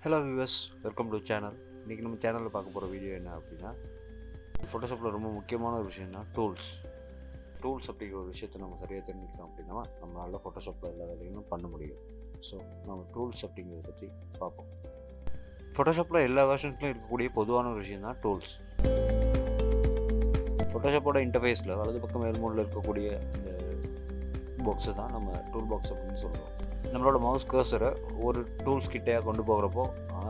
Hello viewers, welcome to channel. இன்றைக்கி நம்ம சேனலில் பார்க்க போகிற வீடியோ என்ன அப்படின்னா, ஃபோட்டோஷாப்பில் ரொம்ப முக்கியமான ஒரு விஷயம் தான் டூல்ஸ் அப்படிங்கிற ஒரு விஷயத்தை நம்ம சரியாக தெரிஞ்சுக்கிட்டோம் அப்படின்னா நம்மளால் ஃபோட்டோஷாப்பில் எல்லா வேலையும் பண்ண முடியும். ஸோ நம்ம டூல்ஸ் அப்படிங்கிறத பற்றி பார்ப்போம். ஃபோட்டோஷாப்பில் எல்லா வெர்ஷன்ஸ்லையும் இருக்கக்கூடிய பொதுவான ஒரு விஷயம் தான் டூல்ஸ். ஃபோட்டோஷாப்போட இன்டர்ஃபேஸில் வலது பக்கம் மேல்மூலையில் இருக்கக்கூடிய இந்த பாக்ஸை தான் நம்ம டூல் பாக்ஸ் அப்படின்னு சொல்லுவோம். நம்மளோட மவுஸ் கர்சரை ஒரு டூல்ஸ் கிட்டே கொண்டு போகிறப்போ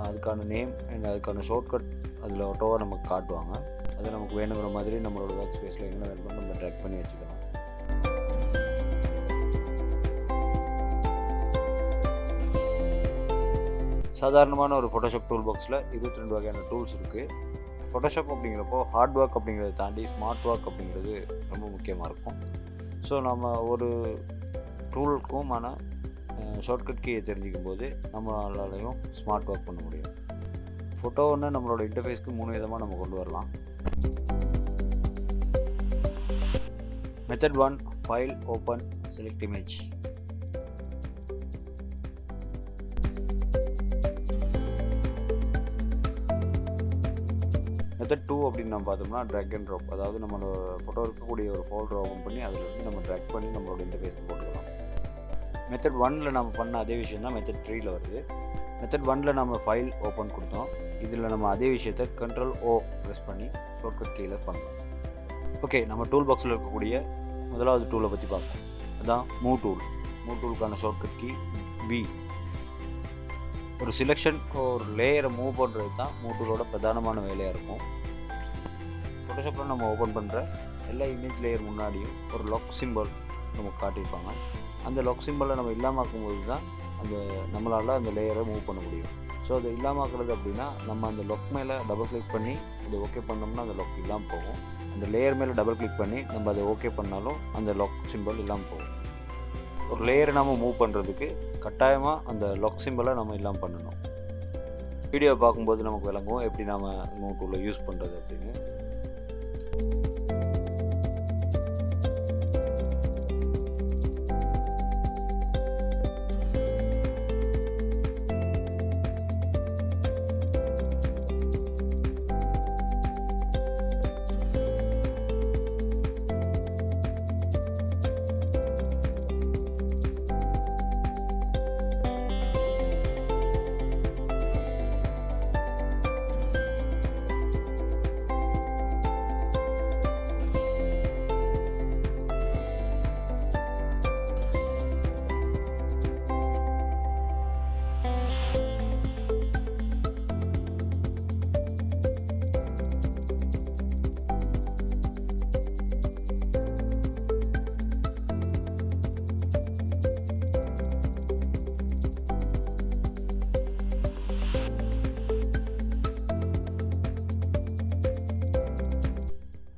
அதுக்கான நேம் அண்ட் அதுக்கான ஷார்ட்கட் அதில் ஆட்டோவாக நமக்கு காட்டுவாங்க. அதை நமக்கு வேணுங்கிற மாதிரி நம்மளோட ஒர்க் ஸ்பேஸில் எங்கே வேணுமோ நம்ம ட்ராக் பண்ணி வச்சுக்கலாம். சாதாரணமான ஒரு ஃபோட்டோஷாப் டூல் பாக்ஸில் 22 வகையான டூல்ஸ் இருக்குது. ஃபோட்டோஷாப் அப்படிங்கிறப்போ ஹார்ட் ஒர்க் அப்படிங்கிறத தாண்டி ஸ்மார்ட் ஒர்க் அப்படிங்கிறது ரொம்ப முக்கியமாக இருக்கும். ஸோ நம்ம ஒரு டூலுக்குமான ஷார்ட்கட் கீயை தெரிஞ்சிக்கும் போது நம்மளாலையும் ஸ்மார்ட் ஒர்க் பண்ண முடியும். ஃபோட்டோன்னு நம்மளோட இன்டர்ஃபேஸ்க்கு 3 விதமாக நம்ம கொண்டு வரலாம். Method 1, file, open, select image. Method 2 அப்படின்னு நம்ம பார்த்தோம்னா ட்ராக் அண்ட் ட்ராப். அதாவது நம்மளோட ஃபோட்டோ இருக்கக்கூடிய ஒரு ஃபோல்டர் ஓப்பன் பண்ணி அதில் இருந்து நம்ம ட்ராக் பண்ணி நம்மளோட இன்டர்ஃபேஸ்க்கு போட்டுக்கலாம். மெத்தட் 1ல் நம்ம பண்ண அதே விஷயம் தான் மெத்தட் 3ல் வருது. மெத்தட் 1ல் நம்ம ஃபைல் ஓப்பன் கொடுத்தோம். இதில் நம்ம அதே விஷயத்தை Ctrl+O ப்ரெஸ் பண்ணி ஷார்ட்கட் கீழே பண்ணோம். ஓகே, நம்ம டூல் பாக்ஸில் இருக்கக்கூடிய முதலாவது டூலை பற்றி பார்ப்போம். அதுதான் மூவ் டூலுக்கான ஷார்ட்கட் கீ V. ஒரு செலெக்ஷன் ஒரு லேயரை மூவ் பண்ணுறது தான் மூவ் டூலோட பிரதானமான வேலையாக இருக்கும். ஃபோட்டோஷாப்பில் நம்ம ஓப்பன் பண்ணுற எல்லா இமேஜ் லேயர் முன்னாடியும் ஒரு லாக் சிம்பிள் நமக்கு காட்டியிருப்பாங்க. அந்த லாக் சிம்பிளை நம்ம இல்லாமல் ஆக்கும்போது தான் நம்மளால் அந்த லேயரை மூவ் பண்ண முடியும். ஸோ அதை இல்லாமல் ஆக்குறது அப்படின்னா நம்ம அந்த லாக் மேலே டபுள் கிளிக் பண்ணி அதை ஓகே பண்ணோம்னா அந்த லாக் இல்லாமல் போகும். அந்த லேயர் மேலே டபுள் கிளிக் பண்ணி நம்ம அதை ஓகே பண்ணாலும் அந்த லாக் சிம்பிள் இல்லாமல் போகும். ஒரு லேயரை நம்ம மூவ் பண்ணுறதுக்கு கட்டாயமாக அந்த லாக் சிம்பிளை நம்ம இல்லாமல் பண்ணணும். வீடியோ பார்க்கும்போது நமக்கு விளங்கும் எப்படி நம்ம மூவ் டூலை யூஸ் பண்ணுறது அப்படின்னு.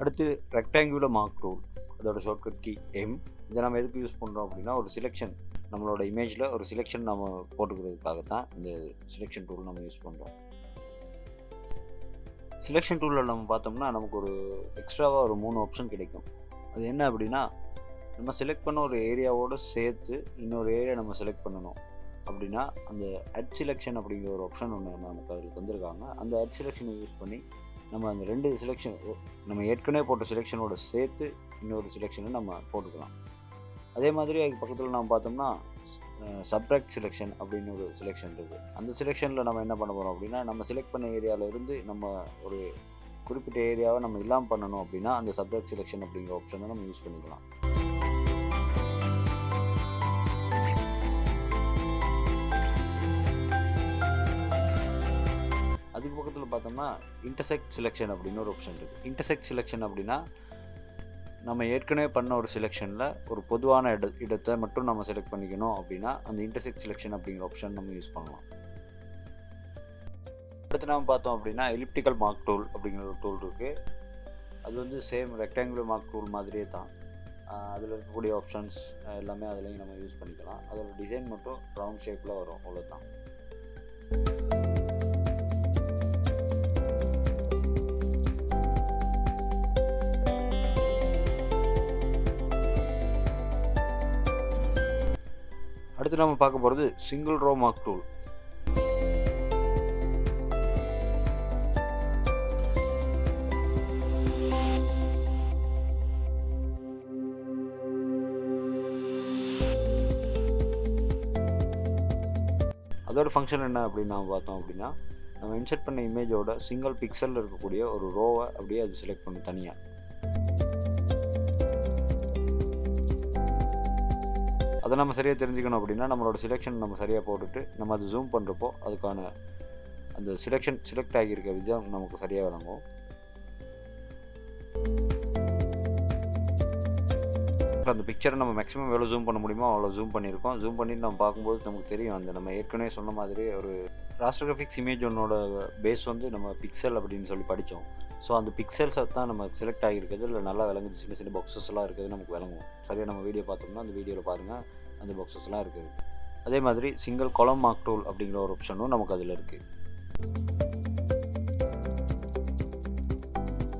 அடுத்து ரெக்டாங்குலர் மார்க் டூல், அதோட ஷார்ட்கட் கீ M. இதை நம்ம எதுக்கு யூஸ் பண்ணுறோம் அப்படின்னா ஒரு செலெக்ஷன் நம்மளோட இமேஜில் ஒரு செலெக்ஷன் நம்ம போட்டுக்கிறதுக்காக தான் இந்த செலெக்ஷன் டூல் நம்ம யூஸ் பண்ணுறோம். செலெக்ஷன் டூலில் நம்ம பார்த்தோம்னா நமக்கு ஒரு எக்ஸ்ட்ராவாக ஒரு 3 ஆப்ஷன் கிடைக்கும். அது என்ன அப்படின்னா, நம்ம செலக்ட் பண்ண ஒரு ஏரியாவோடு சேர்த்து இன்னொரு ஏரியா நம்ம செலக்ட் பண்ணணும் அப்படின்னா அந்த அட் செலெக்ஷன் அப்படிங்கிற ஒரு ஆப்ஷன் ஒன்று நமக்கு அதில் தந்திருக்காங்க. அந்த அட் செலெக்ஷனை யூஸ் பண்ணி நம்ம அந்த 2 செலெக்ஷன் நம்ம ஏற்கனவே போட்ட செலெக்ஷனோட சேர்த்து இன்னொரு செலெக்ஷனை நம்ம போட்டுக்கலாம். அதே மாதிரி அதுக்கு பக்கத்தில் நம்ம பார்த்தோம்னா சப்ட்ராக்ட் செலெக்ஷன் அப்படின்னு ஒரு செலெக்ஷன் இருக்குது. அந்த செலெக்ஷனில் நம்ம என்ன பண்ண போகிறோம் அப்படின்னா, நம்ம செலக்ட் பண்ண ஏரியாவில் இருந்து நம்ம ஒரு குறிப்பிட்ட ஏரியாவை நம்ம இல்லாமல் பண்ணணும் அப்படின்னா அந்த சப்ட்ராக்ட் செலெக்ஷன் அப்படிங்கிற ஆப்ஷனை நம்ம யூஸ் பண்ணிக்கலாம். அதுக்கு பக்கத்தில் பார்த்தோம்னா இன்டர்செக்ட் செலெக்ஷன் அப்படின்னு ஒரு ஆப்ஷன் இருக்குது. இன்டர்செக்ட் செலெக்ஷன் அப்படின்னா நம்ம ஏற்கனவே பண்ண ஒரு செலெக்ஷனில் ஒரு பொதுவான இடத்தை மட்டும் நம்ம செலக்ட் பண்ணிக்கணும் அப்படின்னா அந்த இன்டர்செக்ட் செலெக்ஷன் அப்படிங்கிற ஆப்ஷன் நம்ம யூஸ் பண்ணலாம். அடுத்து நம்ம பார்த்தோம் அப்படின்னா எலிப்டிக்கல் மார்க் டூல் அப்படிங்கிற ஒரு டூல் இருக்குது. அது வந்து சேம் ரெக்டாங்குலர் மார்க் டூல் மாதிரியே தான். அதில் இருக்கக்கூடிய ஆப்ஷன்ஸ் எல்லாமே அதுலேயும் நம்ம யூஸ் பண்ணிக்கலாம். அதோட டிசைன் மட்டும் ரவுண்ட் ஷேப்பில் வரும், அவ்வளோதான். அடுத்து நம்ம பார்க்க போகிறது சிங்கிள் ரோ மார்க் டூல். அதோட ஃபங்க்ஷன் என்ன அப்படின்னு நம்ம பார்த்தோம் அப்படின்னா, நம்ம இன்சர்ட் பண்ண இமேஜோட சிங்கிள் பிக்சலில் இருக்கக்கூடிய ஒரு ரோவை அப்படியே அது செலக்ட் பண்ணும் தனியாக. அதை நம்ம சரியாக தெரிஞ்சுக்கணும் அப்படின்னா, நம்மளோட செலெக்ஷன் நம்ம சரியாக போட்டுட்டு நம்ம அதை ஜூம் பண்ணுறப்போ அதுக்கான அந்த செலக்ட் ஆகியிருக்க விதம் நமக்கு சரியாக விளங்கும். அந்த பிக்சரை நம்ம மேக்ஸிமம் எவ்வளோ ஜூம் பண்ண முடியுமோ அவ்வளோ ஜூம் பண்ணியிருக்கோம். ஜூம் பண்ணி நம்ம பார்க்கும்போது நமக்கு தெரியும், அந்த நம்ம ஏற்கனவே சொன்ன மாதிரி ஒரு ராஸ்டர் கிராஃபிக்ஸ் இமேஜ் ஒன்னோட பேஸ் வந்து நம்ம பிக்சல் அப்படின்னு சொல்லி படித்தோம். ஸோ அந்த பிக்சல்ஸை தான் நம்ம செலக்ட் ஆகியிருக்கிறது இல்லை நல்லா விளங்குது. சின்ன சின்ன பாக்ஸஸ்லாம் இருக்குது நமக்கு விளங்கும். சரியாக நம்ம வீடியோ பார்த்தோம்னா அந்த வீடியோவில் பாருங்கள், அந்த பாக்ஸஸ்லாம் இருக்குது. அதே மாதிரி சிங்கிள் காலம் மார்க் டூல் அப்படிங்கிற ஒரு ஆப்ஷனும் நமக்கு அதில் இருக்குது.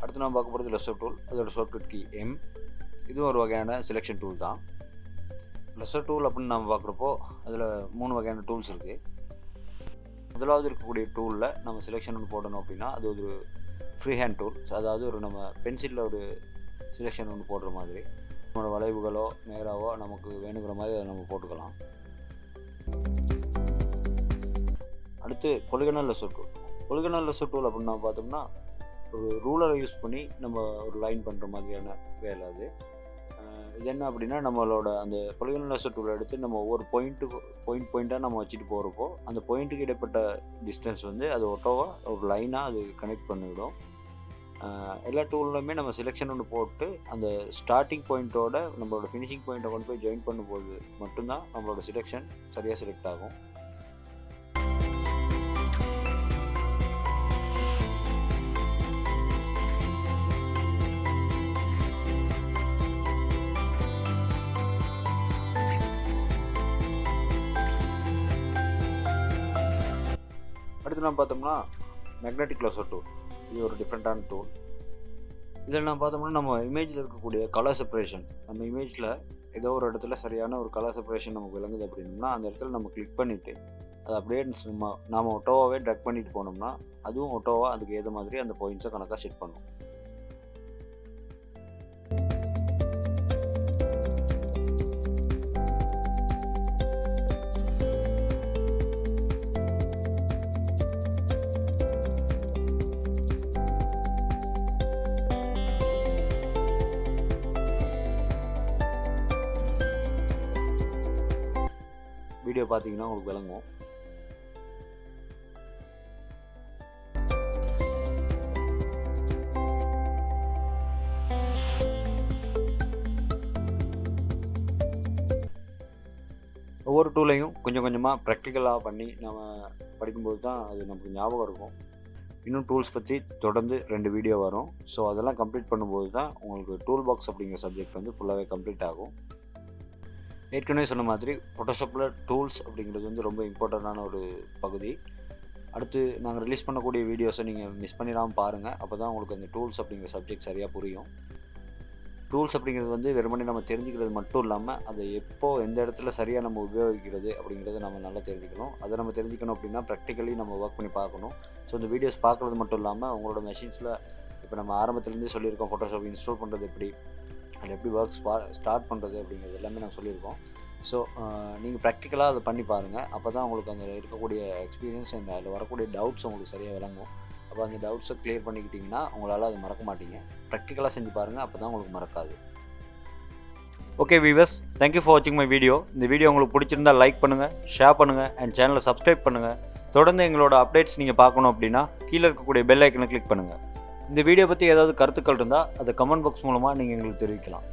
அடுத்து நம்ம பார்க்க போகிறது லெஸ்ஸோ டூல். அதோட ஷார்ட்கட் கீ M. இதுவும் ஒரு வகையான செலெக்ஷன் டூல் தான். லெஸ்ஸோ டூல் அப்படின்னு நம்ம பார்க்குறப்போ அதில் 3 வகையான டூல்ஸ் இருக்குது. முதலாவது இருக்கக்கூடிய டூலில் நம்ம செலெக்ஷன் ஒன்று போடணும் அப்படின்னா அது ஒரு ஃப்ரீ ஹேண்ட் டூல். அதாவது ஒரு நம்ம பென்சிலில் ஒரு செலெக்ஷன் ஒன்று போடுற மாதிரி நம்மளோட வளைவுகளோ நேராவோ நமக்கு வேணுங்கிற மாதிரி அதை நம்ம போட்டுக்கலாம். அடுத்து பொலிகனல் லெஸ்ஸோ டூல். பொலிகனல் லெஸ்ஸோ டூல் அப்படின்னு நம்ம பார்த்தோம்னா ஒரு ரூலரை யூஸ் பண்ணி நம்ம ஒரு லைன் பண்ணுற மாதிரியான வேலை அது. இது என்ன அப்படின்னா, நம்மளோட அந்த பொலிகனல் லெஸ்ஸோ டூலை எடுத்து நம்ம ஒவ்வொரு பாயிண்ட்டாக நம்ம வச்சுட்டு போகிறப்போ அந்த பாயிண்ட்டுக்கு இடைப்பட்ட டிஸ்டன்ஸ் வந்து அது ஒட்டோவாக ஒரு லைனாக அது கனெக்ட் பண்ணிவிடும். எல்லா டூல்லையுமே நம்ம செலெக்ஷன் ஒன்று போட்டு அந்த ஸ்டார்டிங் பாயிண்ட்டோட நம்மளோட ஃபினிஷிங் பாயிண்ட்டை கொண்டு போய் ஜாயின் பண்ணும்போது மட்டும்தான் நம்மளோட செலெக்ஷன் சரியாக செலக்ட் ஆகும். அடுத்து நம்ம பார்த்தோம்னா மேக்னெட்டிக் லெஸ்ஸோ டூல். இது ஒரு டிஃப்ரெண்ட்டான டூல். இதில் நம்ம பார்த்தோம்னா நம்ம இமேஜில் இருக்கக்கூடிய கலர் செப்பரேஷன், நம்ம இமேஜில் ஏதோ ஒரு இடத்துல சரியான ஒரு கலர் செப்பரேஷன் நமக்கு விளங்குது அப்படின்னா அந்த இடத்துல நம்ம கிளிக் பண்ணிவிட்டு அதை அப்படியே நாம் ஒட்டோவாகவே ட்ராக் பண்ணிட்டு போனோம்னா அதுவும் ஒட்டோவாக அதுக்கு ஏற்ற மாதிரி அந்த பாயிண்ட்ஸை கணக்காக செட் பண்ணும். வீடியோ பார்த்தீங்கன்னா உங்களுக்கு விளங்கும். ஒவ்வொரு டூலையும் கொஞ்சம் கொஞ்சமாக ப்ராக்டிக்கலாக பண்ணி நம்ம படிக்கும்போது தான் அது நமக்கு ஞாபகம் இருக்கும். இன்னும் டூல்ஸ் பற்றி தொடர்ந்து 2 வீடியோ வரும். ஸோ அதெல்லாம் கம்ப்ளீட் பண்ணும்போது தான் உங்களுக்கு டூல் பாக்ஸ் அப்படிங்கிற சப்ஜெக்ட் வந்து ஃபுல்லாகவே கம்ப்ளீட் ஆகும். ஏற்கனவே சொன்ன மாதிரி ஃபோட்டோஷாப்பில் டூல்ஸ் அப்படிங்கிறது வந்து ரொம்ப இம்பார்ட்டண்ட்டான ஒரு பகுதி. அடுத்து நாங்கள் ரிலீஸ் பண்ணக்கூடிய வீடியோஸை நீங்கள் மிஸ் பண்ணிடாமல் பாருங்கள். அப்போ தான் உங்களுக்கு அந்த டூல்ஸ் அப்படிங்கிற சப்ஜெக்ட் சரியாக புரியும். டூல்ஸ் அப்படிங்கிறது வந்து வெறுமனே நம்ம தெரிஞ்சுக்கிறது மட்டும் இல்லாமல் அதை எப்போ எந்த இடத்துல சரியாக நம்ம உபயோகிக்கிறது அப்படிங்கிறத நம்ம நல்லா தெரிஞ்சுக்கணும். அதை நம்ம தெரிஞ்சுக்கணும் அப்படின்னா ப்ராக்டிக்கலி நம்ம ஒர்க் பண்ணி பார்க்கணும். ஸோ இந்த வீடியோஸ் பார்க்குறது மட்டும் இல்லாமல் உங்களோட மெஷின்ஸில் இப்போ நம்ம ஆரம்பத்துலேருந்தே சொல்லியிருக்கோம் ஃபோட்டோஷாப் இன்ஸ்டால் பண்ணுறது எப்படி, அதில் எப்படி ஒர்க் ஸ்டார்ட் பண்ணுறது அப்படிங்கிறது எல்லாமே நான் சொல்லியிருக்கோம். ஸோ நீங்கள் ப்ராக்டிக்கலாக அதை பண்ணி பாருங்கள். அப்போ தான் உங்களுக்கு அந்த இருக்கக்கூடிய எக்ஸ்பீரியன்ஸ் அந்த அதில் வரக்கூடிய டவுட்ஸ் உங்களுக்கு சரியாக விளங்கும். அப்போ அந்த டவுட்ஸை கிளியர் பண்ணிக்கிட்டிங்கன்னா உங்களால் அதை மறக்க மாட்டீங்க. ப்ராக்டிக்கலாக செஞ்சு பாருங்கள், அப்போ தான் உங்களுக்கு மறக்காது. ஓகே வீவர்ஸ், தேங்க்யூ ஃபார் வாட்சிங் மை வீடியோ. இந்த வீடியோ உங்களுக்கு பிடிச்சிருந்தால் லைக் பண்ணுங்கள், ஷேர் பண்ணுங்கள் அண்ட் சேனலை சப்ஸ்கிரைப் பண்ணுங்கள். தொடர்ந்து எங்களோட அப்டேட்ஸ் நீங்கள் பார்க்கணும் அப்படின்னா கீழே இருக்கக்கூடிய பெல் ஐக்கனை கிளிக் பண்ணுங்கள். இந்த வீடியோ பற்றி ஏதாவது கருத்துக்கள் இருந்தால் அதை கமெண்ட் பாக்ஸ் மூலமாக நீங்கள் எங்களுக்கு தெரிவிக்கலாம்.